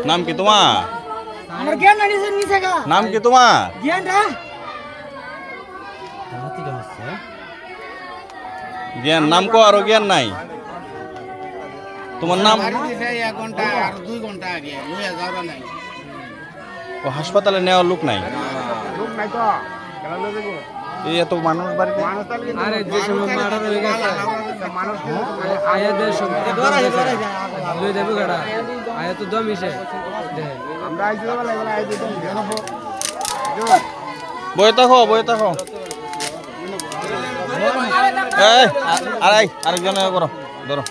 নাম কি তোমার? আমার জ্ঞান নাই নিছে গা। নাম কি তোমার? জ্ঞান রা জ্ঞান নাম কো আর জ্ঞান নাই তোমার নাম? 1 ঘন্টা আর 2 ঘন্টা আগে লইয়া যাওয়া নাই। ও হাসপাতালে নেওয়ার লোক নাই? লোক নাই তো কেন লয়ে যাবো? এই এত মানুষ বাড়িতে। আরে যে সময় মার্ডার হয়ে গেছে মানুষ আয়া দে সব লয়ে যাবো গাড়া আয়া তো দম ইসে আমরা আইছি বলে বলে আইছি তো জানাবো। বই থাকো এই আরে আরেকজন করো ধরো।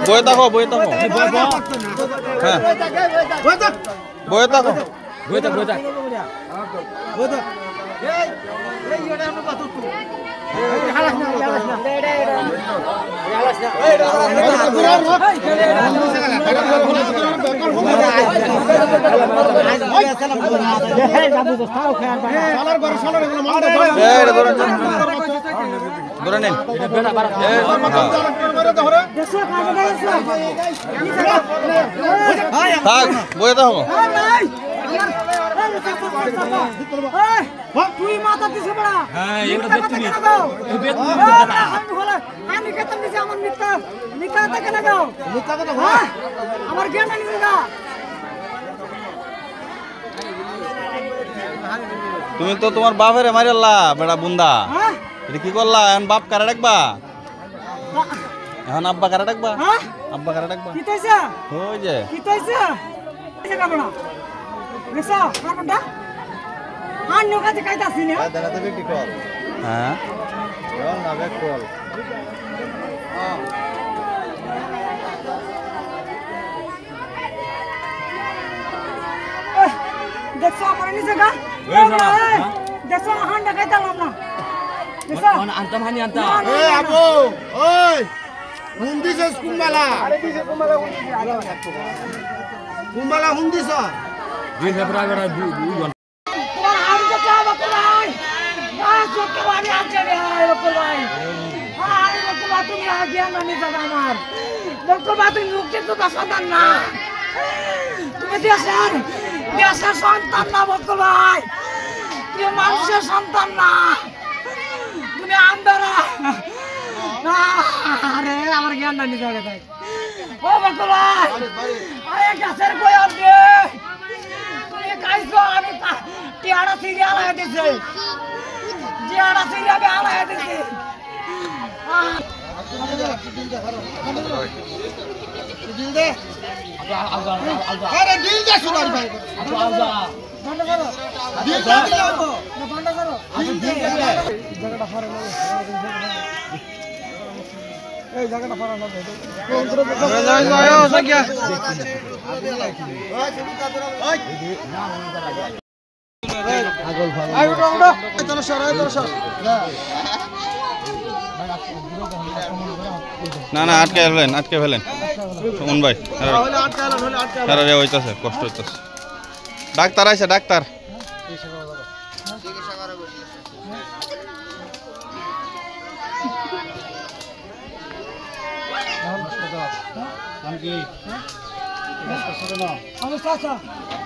বই থাকো হ্যাঁ বই থাকো ধরে নেন থাক বই থাকো। তুই মাথা দিছে বড়া। হ্যাঁ এটা দেখতে নি আমি কেতন দিছে আমার মিথ্যা থেকে লাগাও। মিথ্যা কথা আমার জ্ঞান নাই নিছে গা। তুমি তো তোমার বাপেরে মারিলা বেড়া বুন্দা। এটা কি করলা? এখন বাপ কারে ডাকবা? এখন আব্বা কারে ডাকবা? আব্বা কারে ডাকবা? কি তাইছে? ওই যে কি তাইছে? এসে না বড়া। দেখছো কারণটা? আর নৌকাতে কাইতাছি না। দেখাতে বেটি কল হ্যাঁ কল না ব্যাক কল দেখছো আমার নিচে গা। দেখছো হান্ডা কাইতালাম না। দেখছো আনতাম হানি আনতা এ আবু ওই হুন্দিছস কুম্বালা আরে দিছে কুম্বালা হুন্দিছ দুই ফেব্রুয়ারি গড়া 2 ঘন্টা তোমার হাড়িতে চা বকল ভাই। চোখে বাড়ি আছে রে বকল ভাই। আরে বকল ভাই তুমি আগে না নিতে আমার। বকল ভাই তুমি মুখে তো সন্তান না। তুমি দেশের সন্তান না বকল ভাই। তুমি মানুষের সন্তান না। তুমি আন্দারা। আরে আমার জ্ঞান নাই নিতে ভাই। ও বকল ভাই আরে গাছের কই আপনি তুমি কাইছো আমি টিয়াড়া সিরিয়া লাগা দিছে জিয়াড়া সিরিয়া বে লাগা দিছে দিল দে আরে দিল দে সুদার ভাই বন্ধ করো দিল দে না বন্ধ করো দিল দে জায়গাটা ফাড়া না এই জায়গাটা ফাড়া না না না আটকে ফেলেন সুমন ভাই হইতাছে কষ্ট হইতাছে। ডাক্তার আইছে ডাক্তার আমি চাচা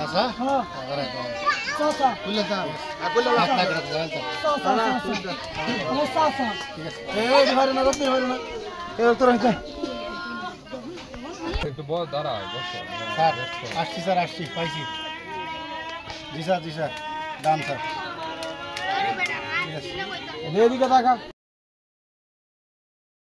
আচ্ছা হ্যাঁ চাচা কুলতা চাচা এই ধরে না রতে ধরে না এই উত্তর হইছে একটু বল দাঁড়া বস স্যার আসছি স্যার আসছি পাইছি জি স্যার দাম স্যার এদিকে দেখা